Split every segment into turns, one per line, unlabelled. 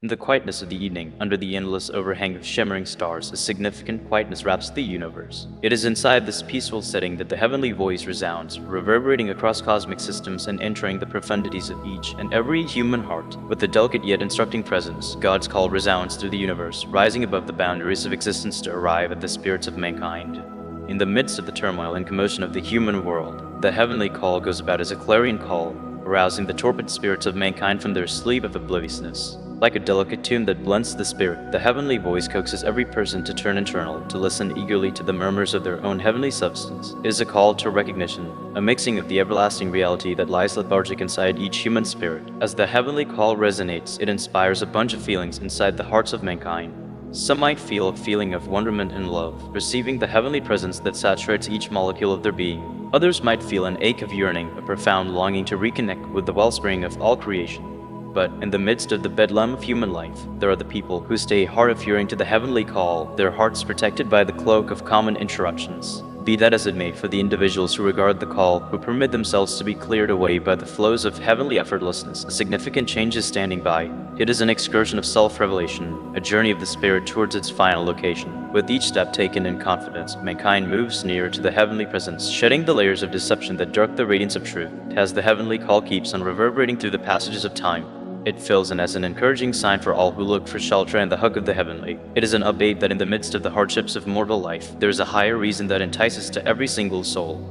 In the quietness of the evening, under the endless overhang of shimmering stars, a significant quietness wraps the universe. It is inside this peaceful setting that the heavenly voice resounds, reverberating across cosmic systems and entering the profundities of each and every human heart. With a delicate yet instructing presence, God's call resounds through the universe, rising above the boundaries of existence to arrive at the spirits of mankind. In the midst of the turmoil and commotion of the human world, the heavenly call goes about as a clarion call, arousing the torpid spirits of mankind from their sleep of obliviousness. Like a delicate tune that blends the spirit, the heavenly voice coaxes every person to turn internal, to listen eagerly to the murmurs of their own heavenly substance. It is a call to recognition, a mixing of the everlasting reality that lies lethargic inside each human spirit. As the heavenly call resonates, it inspires a bunch of feelings inside the hearts of mankind. Some might feel a feeling of wonderment and love, receiving the heavenly presence that saturates each molecule of their being. Others might feel an ache of yearning, a profound longing to reconnect with the wellspring of all creation. But in the midst of the bedlam of human life, there are the people who stay hard of hearing to the heavenly call, their hearts protected by the cloak of common interruptions. Be that as it may, for the individuals who regard the call, who permit themselves to be cleared away by the flows of heavenly effortlessness, a significant change is standing by. It is an excursion of self-revelation, a journey of the spirit towards its final location. With each step taken in confidence, mankind moves nearer to the heavenly presence, shedding the layers of deception that dark the radiance of truth. As the heavenly call keeps on reverberating through the passages of time, it fills in as an encouraging sign for all who look for shelter and the hug of the heavenly. It is an update that in the midst of the hardships of mortal life, there is a higher reason that entices to every single soul.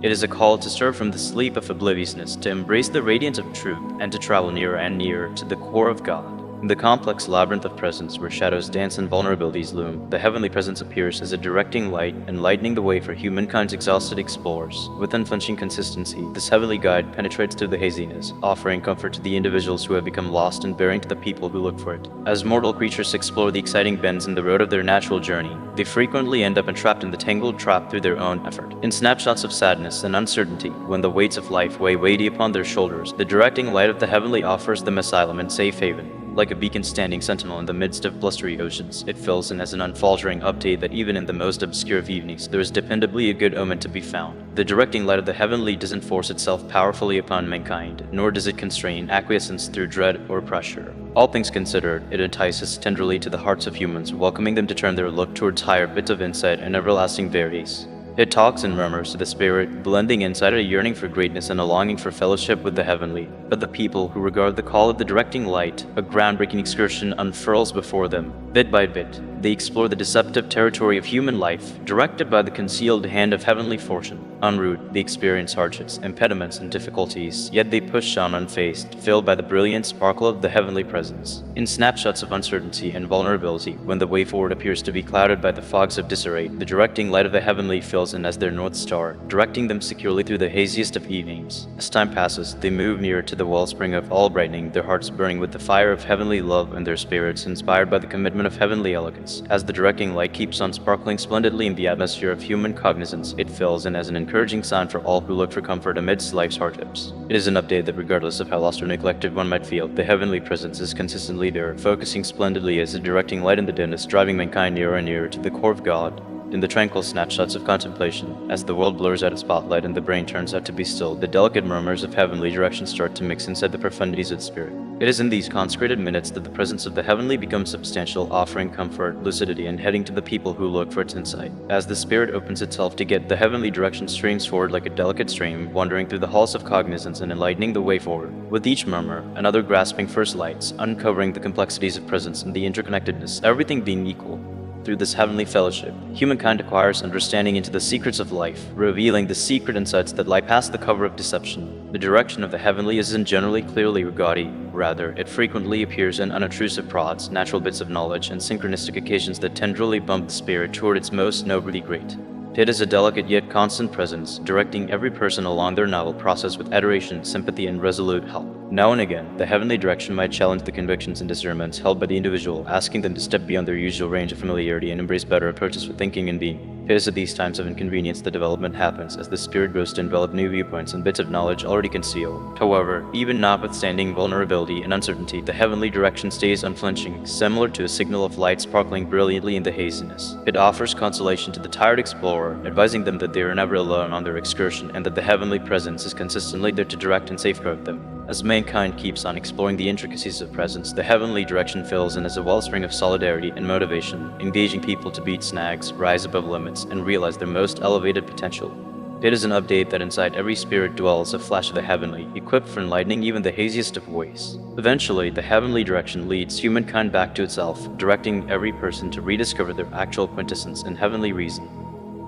It is a call to stir from the sleep of obliviousness, to embrace the radiance of truth, and to travel nearer and nearer to the core of God. In the complex labyrinth of presence where shadows dance and vulnerabilities loom, the heavenly presence appears as a directing light, enlightening the way for humankind's exhausted explorers. With unflinching consistency, this heavenly guide penetrates through the haziness, offering comfort to the individuals who have become lost and bearing to the people who look for it. As mortal creatures explore the exciting bends in the road of their natural journey, they frequently end up entrapped in the tangled trap through their own effort. In snapshots of sadness and uncertainty, when the weights of life weigh weighty upon their shoulders, the directing light of the heavenly offers them asylum and safe haven. Like a beacon standing sentinel in the midst of blustery oceans, it fills in as an unfaltering update that even in the most obscure of evenings, there is dependably a good omen to be found. The directing light of the heavenly doesn't force itself powerfully upon mankind, nor does it constrain acquiescence through dread or pressure. All things considered, it entices tenderly to the hearts of humans, welcoming them to turn their look towards higher bits of insight and everlasting verities. It talks and murmurs to the spirit, blending inside a yearning for greatness and a longing for fellowship with the heavenly. But the people who regard the call of the directing light, a groundbreaking excursion unfurls before them. Bit by bit, they explore the deceptive territory of human life, directed by the concealed hand of heavenly fortune. En route, they experience hardships, impediments, and difficulties, yet they push on unfazed, filled by the brilliant sparkle of the heavenly presence. In snapshots of uncertainty and vulnerability, when the way forward appears to be clouded by the fogs of disarray, the directing light of the heavenly fills in as their north star, directing them securely through the haziest of evenings. As time passes, they move nearer to the wellspring of all brightening, their hearts burning with the fire of heavenly love and their spirits inspired by the commitment of heavenly elegance. As the directing light keeps on sparkling splendidly in the atmosphere of human cognizance, it fills in as an encouraging sign for all who look for comfort amidst life's hardships. It is an update that regardless of how lost or neglected one might feel, the heavenly presence is consistently there, focusing splendidly as a directing light in the dimness, driving mankind nearer and nearer to the core of God. In the tranquil snapshots of contemplation, as the world blurs out its spotlight and the brain turns out to be still, the delicate murmurs of heavenly direction start to mix inside the profundities of spirit. It is in these consecrated minutes that the presence of the heavenly becomes substantial, offering comfort, lucidity, and heading to the people who look for its insight. As the spirit opens itself to get, the heavenly direction streams forward like a delicate stream, wandering through the halls of cognizance and enlightening the way forward. With each murmur, another grasping first lights, uncovering the complexities of presence and the interconnectedness, everything being equal. Through this heavenly fellowship, humankind acquires understanding into the secrets of life, revealing the secret insights that lie past the cover of deception. The direction of the heavenly isn't generally clearly gaudy, rather, it frequently appears in unobtrusive prods, natural bits of knowledge, and synchronistic occasions that tenderly bump the spirit toward its most nobly great. It is a delicate yet constant presence, directing every person along their novel process with adoration, sympathy, and resolute help. Now and again, the heavenly direction might challenge the convictions and discernments held by the individual, asking them to step beyond their usual range of familiarity and embrace better approaches for thinking and being. It is at these times of inconvenience that development happens, as the spirit grows to envelop new viewpoints and bits of knowledge already concealed. However, even notwithstanding vulnerability and uncertainty, the heavenly direction stays unflinching, similar to a signal of light sparkling brilliantly in the haziness. It offers consolation to the tired explorer, advising them that they are never alone on their excursion and that the heavenly presence is consistently there to direct and safeguard them. As mankind keeps on exploring the intricacies of presence, the heavenly direction fills in as a wellspring of solidarity and motivation, engaging people to beat snags, rise above limits, and realize their most elevated potential. It is an update that inside every spirit dwells a flash of the heavenly, equipped for enlightening even the haziest of ways. Eventually, the heavenly direction leads humankind back to itself, directing every person to rediscover their actual quintessence and heavenly reason.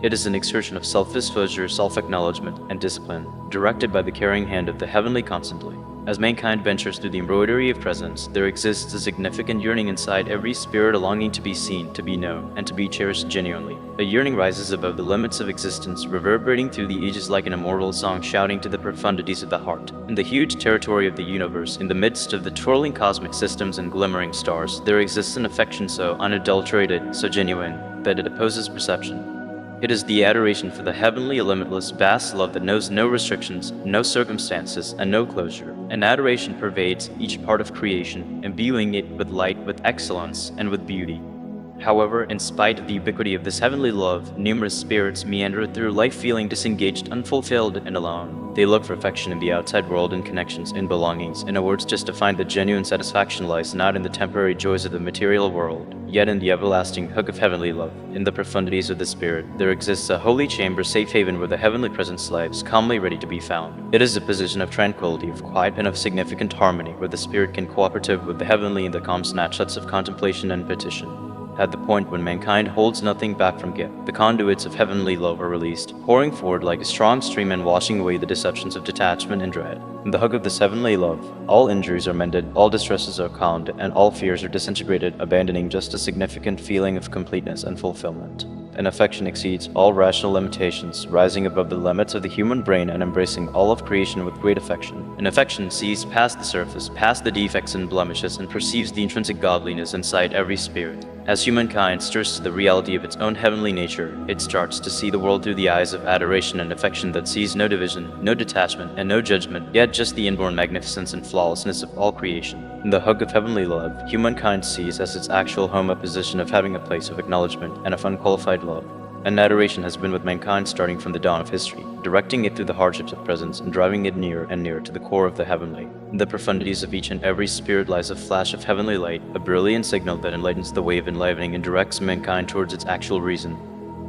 It is an exertion of self-disclosure, self-acknowledgement, and discipline, directed by the caring hand of the heavenly constantly. As mankind ventures through the embroidery of presence, there exists a significant yearning inside every spirit, a longing to be seen, to be known, and to be cherished genuinely. A yearning rises above the limits of existence, reverberating through the ages like an immortal song, shouting to the profundities of the heart. In the huge territory of the universe, in the midst of the twirling cosmic systems and glimmering stars, there exists an affection so unadulterated, so genuine, that it opposes perception. It is the adoration for the heavenly, limitless, vast love that knows no restrictions, no circumstances, and no closure. An adoration pervades each part of creation, imbuing it with light, with excellence, and with beauty. However, in spite of the ubiquity of this heavenly love, numerous spirits meander through life feeling disengaged, unfulfilled, and alone. They look for affection in the outside world, in connections, in belongings, in words, just to find that genuine satisfaction lies not in the temporary joys of the material world, yet in the everlasting hug of heavenly love. In the profundities of the spirit, there exists a holy chamber, safe haven where the heavenly presence lies, calmly ready to be found. It is a position of tranquility, of quiet, and of significant harmony, where the spirit can cooperative with the heavenly in the calm snapshots of contemplation and petition. At the point when mankind holds nothing back from gift, the conduits of heavenly love are released, pouring forward like a strong stream and washing away the deceptions of detachment and dread. In the hug of this heavenly love, all injuries are mended, all distresses are calmed, and all fears are disintegrated, abandoning just a significant feeling of completeness and fulfillment. An affection exceeds all rational limitations, rising above the limits of the human brain and embracing all of creation with great affection. An affection sees past the surface, past the defects and blemishes, and perceives the intrinsic godliness inside every spirit. As humankind stirs to the reality of its own heavenly nature, it starts to see the world through the eyes of adoration and affection that sees no division, no detachment, and no judgment, yet just the inborn magnificence and flawlessness of all creation. In the hug of heavenly love, humankind sees as its actual home a position of having a place of acknowledgement and of unqualified love. And adoration has been with mankind starting from the dawn of history, directing it through the hardships of presence and driving it nearer and nearer to the core of the heavenly. In the profundities of each and every spirit lies a flash of heavenly light, a brilliant signal that enlightens the way of enlivening and directs mankind towards its actual reason.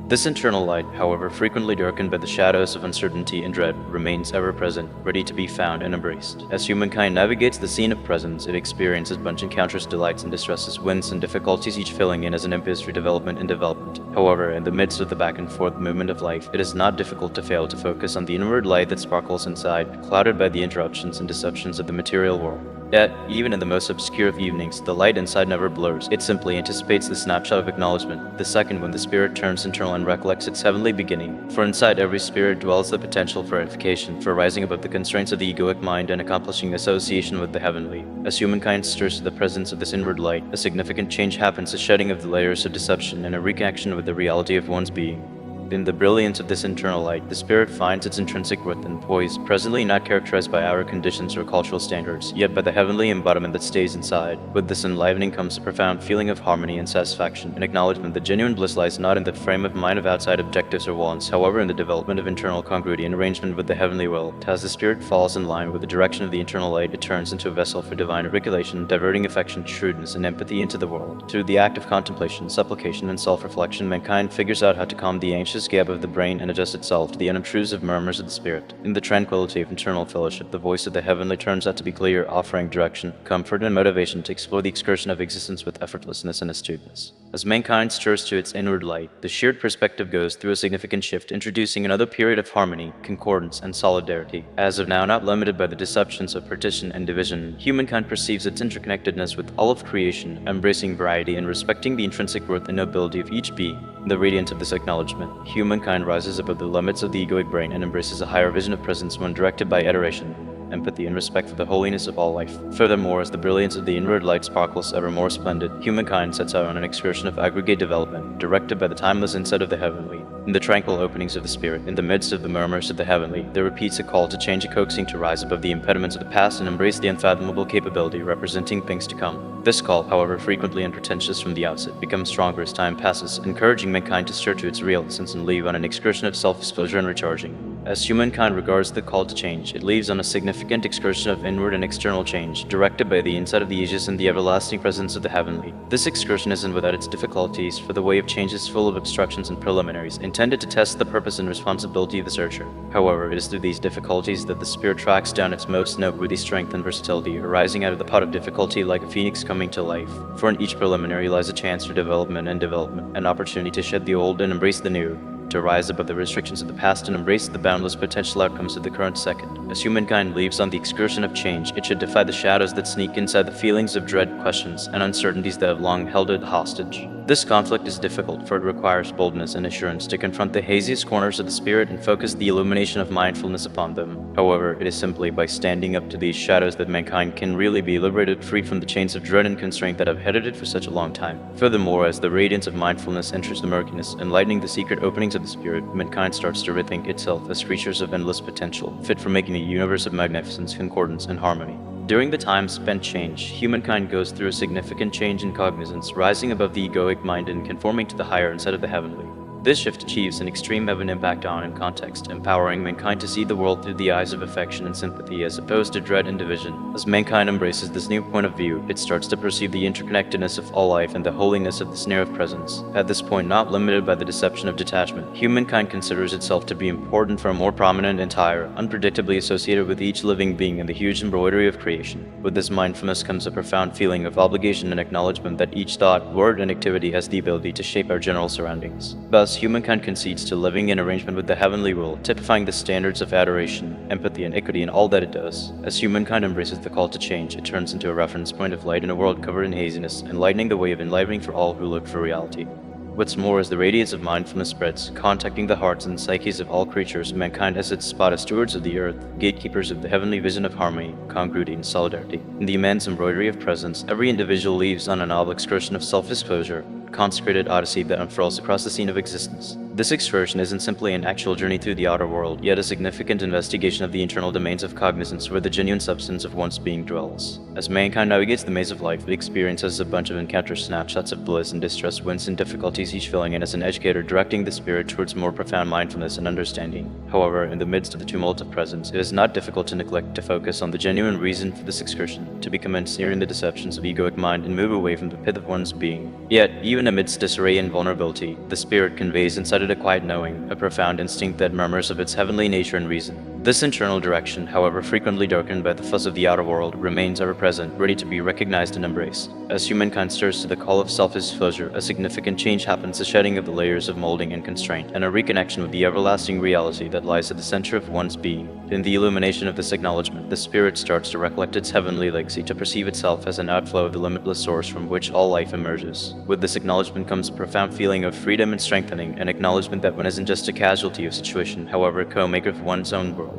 This internal light, however frequently darkened by the shadows of uncertainty and dread, remains ever present, ready to be found and embraced. As humankind navigates the scene of presence, it experiences but encounters delights and distresses, wins and difficulties, each filling in as an impetus for development and development. However, in the midst of the back and forth movement of life, it is not difficult to fail to focus on the inward light that sparkles inside, clouded by the interruptions and deceptions of the material world. Yet, even in the most obscure of evenings, the light inside never blurs. It simply anticipates the snapshot of acknowledgement, the second when the spirit turns internal and recollects its heavenly beginning. For inside every spirit dwells the potential for edification, for rising above the constraints of the egoic mind and accomplishing association with the heavenly. As humankind stirs to the presence of this inward light, a significant change happens, a shedding of the layers of deception and a reconnection with the reality of one's being. In the brilliance of this internal light, the spirit finds its intrinsic worth and poise, presently not characterized by our conditions or cultural standards, yet by the heavenly embodiment that stays inside. With this enlivening comes a profound feeling of harmony and satisfaction, an acknowledgement that genuine bliss lies not in the frame of mind of outside objectives or wants, however in the development of internal congruity and arrangement with the heavenly will. As the spirit falls in line with the direction of the internal light, it turns into a vessel for divine regulation, diverting affection, shrewdness, and empathy into the world. Through the act of contemplation, supplication, and self-reflection, mankind figures out how to calm the anxious gap of the brain and adjust itself to the unobtrusive murmurs of the spirit. In the tranquility of internal fellowship, the voice of the heavenly turns out to be clear, offering direction, comfort, and motivation to explore the excursion of existence with effortlessness and astuteness. As mankind stirs to its inward light, the shared perspective goes through a significant shift, introducing another period of harmony, concordance, and solidarity. As of now, not limited by the deceptions of partition and division, humankind perceives its interconnectedness with all of creation, embracing variety and respecting the intrinsic worth and nobility of each being. In the radiance of this acknowledgement, humankind rises above the limits of the egoic brain and embraces a higher vision of presence when directed by adoration, empathy, and respect for the holiness of all life. Furthermore, as the brilliance of the inward light sparkles ever more splendid, humankind sets out on an excursion of aggregate development, directed by the timeless insight of the heavenly. In the tranquil openings of the spirit, in the midst of the murmurs of the heavenly, there repeats a call to change, a coaxing to rise above the impediments of the past and embrace the unfathomable capability representing things to come. This call, however frequently unpretentious from the outset, becomes stronger as time passes, encouraging mankind to stir to its real essence and leave on an excursion of self-exposure and recharging. As humankind regards the call to change, it leaves on a significant excursion of inward and external change, directed by the insight of the ages and the everlasting presence of the heavenly. This excursion isn't without its difficulties, for the way of change is full of obstructions and preliminaries, intended to test the purpose and responsibility of the searcher. However, it is through these difficulties that the spirit tracks down its most noteworthy strength and versatility, arising out of the pot of difficulty like a phoenix coming to life. For in each preliminary lies a chance for development, an opportunity to shed the old and embrace the new, to rise above the restrictions of the past and embrace the boundless potential outcomes of the current second. As humankind leaves on the excursion of change, it should defy the shadows that sneak inside the feelings of dread, questions, and uncertainties that have long held it hostage. This conflict is difficult, for it requires boldness and assurance to confront the haziest corners of the spirit and focus the illumination of mindfulness upon them. However, it is simply by standing up to these shadows that mankind can really be liberated, free from the chains of dread and constraint that have headed it for such a long time. Furthermore, as the radiance of mindfulness enters the murkiness, enlightening the secret openings of the spirit, mankind starts to rethink itself as creatures of endless potential, fit for making a universe of magnificence, concordance, and harmony. During the time spent change, humankind goes through a significant change in cognizance, rising above the egoic mind and conforming to the higher instead of the heavenly. This shift achieves an extreme of an impact on and context, empowering mankind to see the world through the eyes of affection and sympathy as opposed to dread and division. As mankind embraces this new point of view, it starts to perceive the interconnectedness of all life and the holiness of the snare of presence. At this point, not limited by the deception of detachment, humankind considers itself to be important for a more prominent, entire, unpredictably associated with each living being in the huge embroidery of creation. With this mindfulness comes a profound feeling of obligation and acknowledgement that each thought, word, and activity has the ability to shape our general surroundings. Thus, humankind concedes to living in arrangement with the heavenly will, typifying the standards of adoration, empathy, and equity in all that it does. As humankind embraces the call to change, it turns into a reference point of light in a world covered in haziness, enlightening the way of enlivening for all who look for reality. What's more, as the radiance of mindfulness spreads, contacting the hearts and psyches of all creatures, mankind has its spot as stewards of the earth, gatekeepers of the heavenly vision of harmony, congruity, and solidarity. In the immense embroidery of presence, every individual leaves on a novel excursion of self-exposure, consecrated odyssey that unfurls across the scene of existence. This excursion isn't simply an actual journey through the outer world, yet a significant investigation of the internal domains of cognizance where the genuine substance of one's being dwells. As mankind navigates the maze of life, it experiences a bunch of encounter snapshots of bliss and distress, wins and difficulties, each filling in as an educator directing the spirit towards more profound mindfulness and understanding. However, in the midst of the tumult of presence, it is not difficult to neglect to focus on the genuine reason for this excursion, to become ensnared in the deceptions of egoic mind and move away from the pith of one's being. Yet, even amidst disarray and vulnerability, the spirit conveys inside it a quiet knowing, a profound instinct that murmurs of its heavenly nature and reason. This internal direction, however frequently darkened by the fuss of the outer world, remains ever present, ready to be recognized and embraced. As humankind stirs to the call of self-disclosure, a significant change happens, the shedding of the layers of molding and constraint, and a reconnection with the everlasting reality that lies at the center of one's being. In the illumination of this acknowledgement, the spirit starts to recollect its heavenly legacy, to perceive itself as an outflow of the limitless source from which all life emerges. With this acknowledgement comes a profound feeling of freedom and strengthening, an acknowledgement that one isn't just a casualty of situation, however, co-maker of one's own world.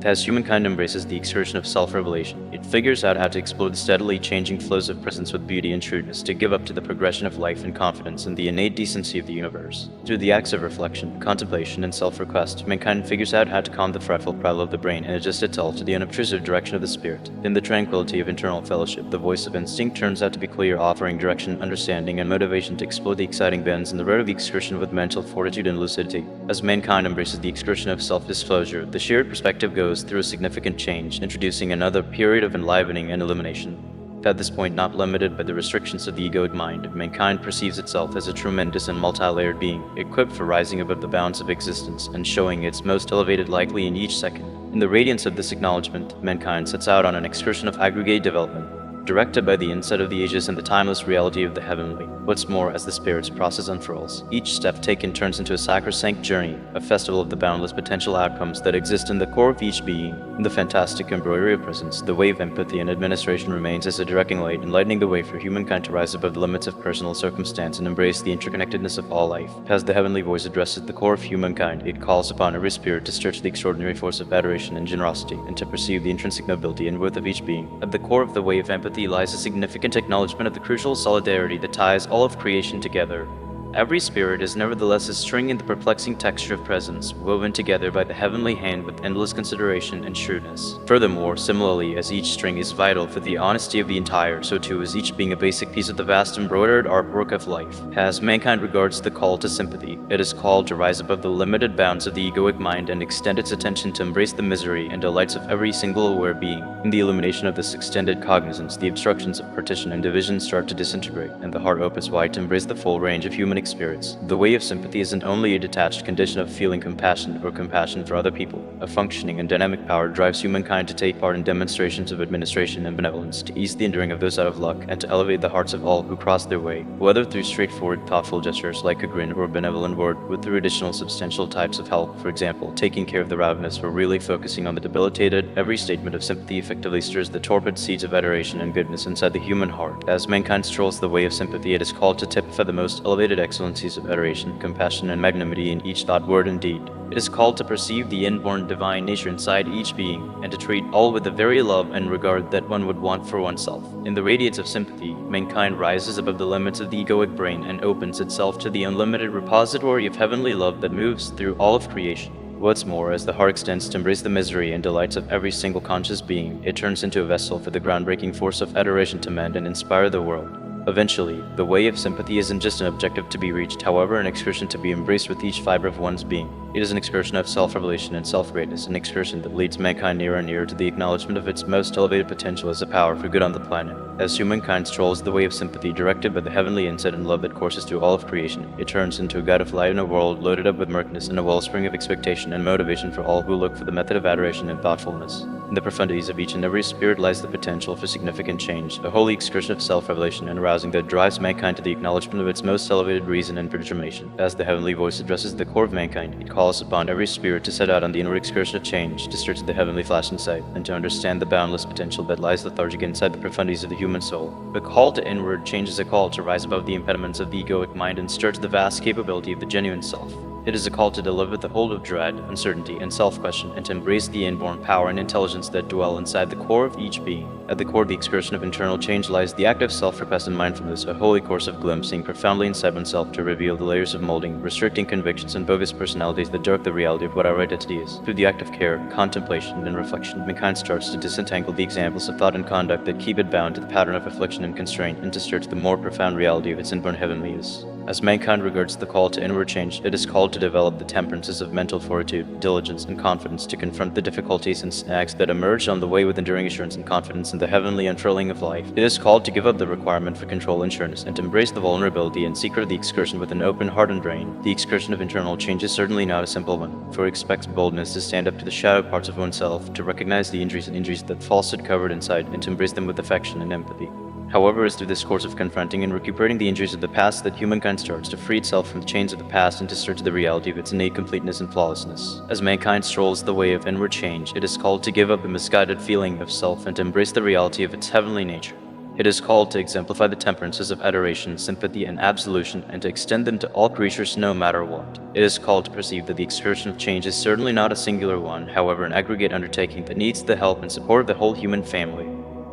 As humankind embraces the excursion of self-revelation, it figures out how to explore the steadily changing flows of presence with beauty and shrewdness, to give up to the progression of life and confidence in the innate decency of the universe. Through the acts of reflection, contemplation, and self-request, mankind figures out how to calm the fretful prattle of the brain and adjust itself to the unobtrusive direction of the spirit. In the tranquility of internal fellowship, the voice of instinct turns out to be clear, offering direction, understanding, and motivation to explore the exciting bends in the road of the excursion with mental fortitude and lucidity. As mankind embraces the excursion of self-disclosure, the shared perspective goes through a significant change, introducing another period of enlivening and illumination. At this point, not limited by the restrictions of the egoic mind, mankind perceives itself as a tremendous and multi-layered being, equipped for rising above the bounds of existence and showing its most elevated likely in each second. In the radiance of this acknowledgement, mankind sets out on an excursion of aggregate development, directed by the insight of the ages and the timeless reality of the heavenly. What's more, as the spirit's process unfurls, each step taken turns into a sacrosanct journey, a festival of the boundless potential outcomes that exist in the core of each being. In the fantastic embroidery of presence, the way of empathy and administration remains as a directing light, enlightening the way for humankind to rise above the limits of personal circumstance and embrace the interconnectedness of all life. As the heavenly voice addresses the core of humankind, it calls upon every spirit to search the extraordinary force of adoration and generosity, and to perceive the intrinsic nobility and worth of each being. At the core of the way of empathy lies a significant acknowledgement of the crucial solidarity that ties all of creation together. Every spirit is nevertheless a string in the perplexing texture of presence, woven together by the heavenly hand with endless consideration and shrewdness. Furthermore, similarly, as each string is vital for the honesty of the entire, so too is each being a basic piece of the vast embroidered artwork of life. As mankind regards the call to sympathy, it is called to rise above the limited bounds of the egoic mind and extend its attention to embrace the misery and delights of every single aware being. In the illumination of this extended cognizance, the obstructions of partition and division start to disintegrate, and the heart opens wide to embrace the full range of human experience. The way of sympathy isn't only a detached condition of feeling compassion or compassion for other people. A functioning and dynamic power drives humankind to take part in demonstrations of administration and benevolence, to ease the enduring of those out of luck, and to elevate the hearts of all who cross their way, whether through straightforward, thoughtful gestures like a grin or a benevolent word, with through additional substantial types of help, for example, taking care of the ravenous or really focusing on the debilitated. Every statement of sympathy effectively stirs the torpid seeds of adoration and goodness inside the human heart. As mankind strolls the way of sympathy, it is called to typify the most elevated excellencies of adoration, compassion, and magnanimity in each thought, word, and deed. It is called to perceive the inborn divine nature inside each being, and to treat all with the very love and regard that one would want for oneself. In the radiance of sympathy, mankind rises above the limits of the egoic brain and opens itself to the unlimited repository of heavenly love that moves through all of creation. What's more, as the heart extends to embrace the misery and delights of every single conscious being, it turns into a vessel for the groundbreaking force of adoration to mend and inspire the world. Eventually, the way of sympathy isn't just an objective to be reached, however, an excursion to be embraced with each fiber of one's being. It is an excursion of self-revelation and self-greatness, an excursion that leads mankind nearer and nearer to the acknowledgement of its most elevated potential as a power for good on the planet. As humankind strolls the way of sympathy directed by the heavenly insight and love that courses through all of creation, it turns into a guide of light in a world loaded up with murkiness and a wellspring of expectation and motivation for all who look for the method of adoration and thoughtfulness. In the profundities of each and every spirit lies the potential for significant change, a holy excursion of self-revelation and arousing that drives mankind to the acknowledgement of its most elevated reason and determination. As the heavenly voice addresses the core of mankind, it calls upon every spirit to set out on the inward excursion of change, to search the heavenly flash inside, and to understand the boundless potential that lies lethargic inside the profundities of the human soul. The call to inward change is a call to rise above the impediments of the egoic mind and stir to the vast capability of the genuine self. It is a call to deliver the hold of dread, uncertainty, and self-question, and to embrace the inborn power and intelligence that dwell inside the core of each being. At the core of the excursion of internal change lies the act of self-repressed mindfulness, a holy course of glimpsing profoundly inside oneself to reveal the layers of molding, restricting convictions, and bogus personalities that dark the reality of what our identity is. Through the act of care, contemplation, and reflection, mankind starts to disentangle the examples of thought and conduct that keep it bound to the pattern of affliction and constraint, and to search the more profound reality of its inborn heavenliness. As mankind regards the call to inward change, it is called to develop the temperances of mental fortitude, diligence, and confidence to confront the difficulties and snags that emerge on the way with enduring assurance and confidence in the heavenly unfurling of life. It is called to give up the requirement for control and sureness, and to embrace the vulnerability and secret of the excursion with an open heart and brain. The excursion of internal change is certainly not a simple one, for it expects boldness to stand up to the shadow parts of oneself, to recognize the injuries that falsehood covered inside, and to embrace them with affection and empathy. However, it's through this course of confronting and recuperating the injuries of the past that humankind starts to free itself from the chains of the past and to search the reality of its innate completeness and flawlessness. As mankind strolls the way of inward change, it is called to give up the misguided feeling of self and to embrace the reality of its heavenly nature. It is called to exemplify the temperances of adoration, sympathy, and absolution, and to extend them to all creatures no matter what. It is called to perceive that the excursion of change is certainly not a singular one, however an aggregate undertaking that needs the help and support of the whole human family.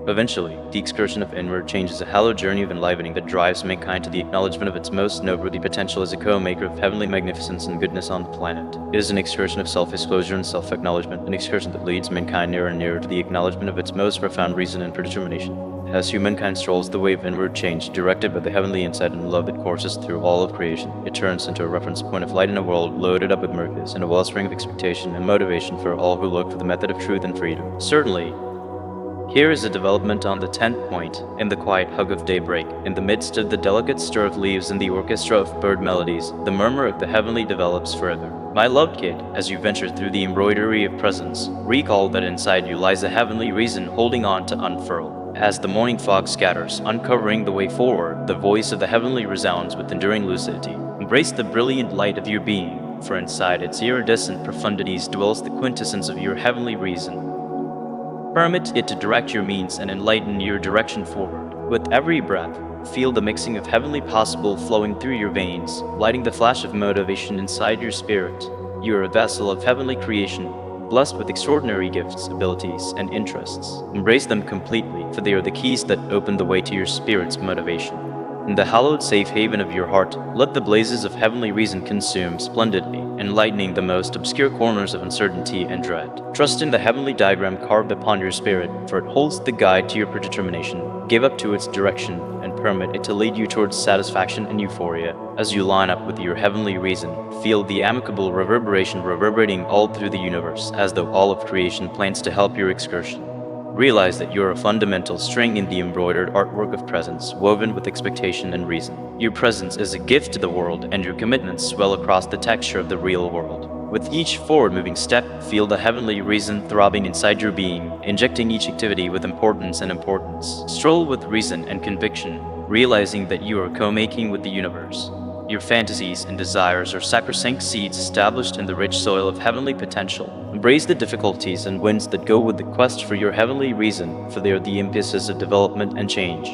Eventually, the excursion of inward change is a hallowed journey of enlivening that drives mankind to the acknowledgement of its most noteworthy potential as a co-maker of heavenly magnificence and goodness on the planet. It is an excursion of self-disclosure and self-acknowledgement, an excursion that leads mankind nearer and nearer to the acknowledgement of its most profound reason and predetermination. As humankind strolls the way of inward change, directed by the heavenly insight and love that courses through all of creation, it turns into a reference point of light in a world loaded up with murkiness and a wellspring of expectation and motivation for all who look for the method of truth and freedom. Certainly, here is a development on the 10th point, in the quiet hug of daybreak, in the midst of the delicate stir of leaves and the orchestra of bird melodies, the murmur of the heavenly develops further. My loved kid, as you venture through the embroidery of presence, recall that inside you lies a heavenly reason holding on to unfurl. As the morning fog scatters, uncovering the way forward, the voice of the heavenly resounds with enduring lucidity. Embrace the brilliant light of your being, for inside its iridescent profundities dwells the quintessence of your heavenly reason. Permit it to direct your means and enlighten your direction forward. With every breath, feel the mixing of heavenly possible flowing through your veins, lighting the flash of motivation inside your spirit. You are a vessel of heavenly creation, blessed with extraordinary gifts, abilities, and interests. Embrace them completely, for they are the keys that open the way to your spirit's motivation. In the hallowed safe haven of your heart, let the blazes of heavenly reason consume splendidly, enlightening the most obscure corners of uncertainty and dread. Trust in the heavenly diagram carved upon your spirit, for it holds the guide to your predetermination. Give up to its direction and permit it to lead you towards satisfaction and euphoria. As you line up with your heavenly reason, feel the amicable reverberation reverberating all through the universe, as though all of creation plans to help your excursion. Realize that you're a fundamental string in the embroidered artwork of presence, woven with expectation and reason. Your presence is a gift to the world, and your commitments swell across the texture of the real world. With each forward-moving step, feel the heavenly reason throbbing inside your being, injecting each activity with importance and importance. Stroll with reason and conviction, realizing that you are co-making with the universe. Your fantasies and desires are sacrosanct seeds established in the rich soil of heavenly potential. Embrace the difficulties and winds that go with the quest for your heavenly reason, for they are the impetus of development and change.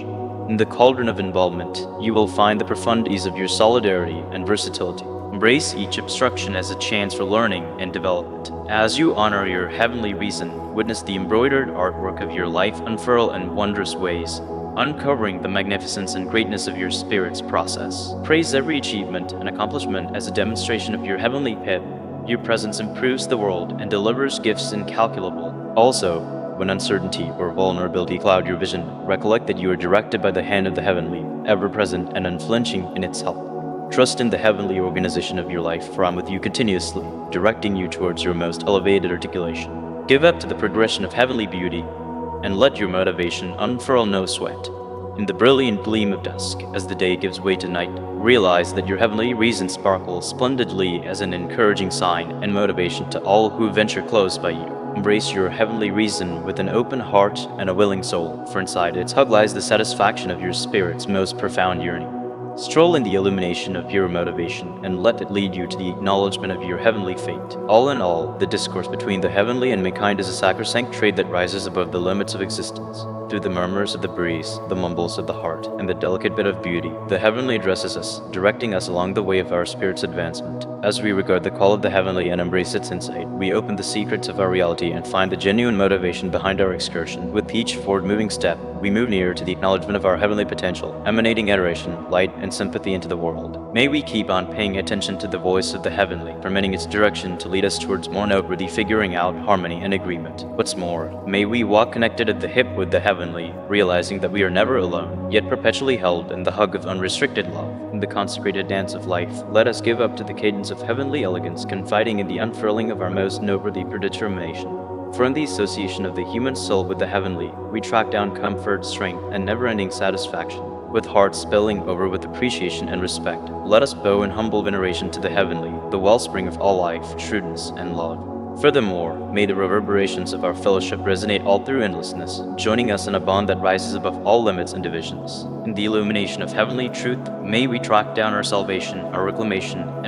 In the cauldron of involvement, you will find the profundities of your solidarity and versatility. Embrace each obstruction as a chance for learning and development. As you honor your heavenly reason, witness the embroidered artwork of your life unfurl in wondrous ways, uncovering the magnificence and greatness of your spirit's process. Praise every achievement and accomplishment as a demonstration of your heavenly pith. Your presence improves the world and delivers gifts incalculable. Also, when uncertainty or vulnerability cloud your vision, recollect that you are directed by the hand of the heavenly, ever-present and unflinching in its help. Trust in the heavenly organization of your life, for I'm with you continuously, directing you towards your most elevated articulation. Give up to the progression of heavenly beauty, and let your motivation unfurl no sweat. In the brilliant gleam of dusk, as the day gives way to night, realize that your heavenly reason sparkles splendidly as an encouraging sign and motivation to all who venture close by you. Embrace your heavenly reason with an open heart and a willing soul, for inside its hug lies the satisfaction of your spirit's most profound yearning. Stroll in the illumination of pure motivation, and let it lead you to the acknowledgement of your heavenly fate. All in all, the discourse between the heavenly and mankind is a sacrosanct trade that rises above the limits of existence. Through the murmurs of the breeze, the mumbles of the heart, and the delicate bit of beauty, the heavenly addresses us, directing us along the way of our spirit's advancement. As we regard the call of the heavenly and embrace its insight, we open the secrets of our reality and find the genuine motivation behind our excursion. With each forward-moving step, we move nearer to the acknowledgement of our heavenly potential, emanating adoration, light, and sympathy into the world. May we keep on paying attention to the voice of the heavenly, permitting its direction to lead us towards more noteworthy figuring out harmony and agreement. What's more, may we walk connected at the hip with the heavenly, realizing that we are never alone, yet perpetually held in the hug of unrestricted love. In the consecrated dance of life, let us give up to the cadence of heavenly elegance, confiding in the unfurling of our most noteworthy predetermination. For in the association of the human soul with the heavenly, we track down comfort, strength, and never-ending satisfaction. With hearts spilling over with appreciation and respect, let us bow in humble veneration to the heavenly, the wellspring of all life, trueness, and love. Furthermore, may the reverberations of our fellowship resonate all through endlessness, joining us in a bond that rises above all limits and divisions. In the illumination of heavenly truth, may we track down our salvation, our reclamation, and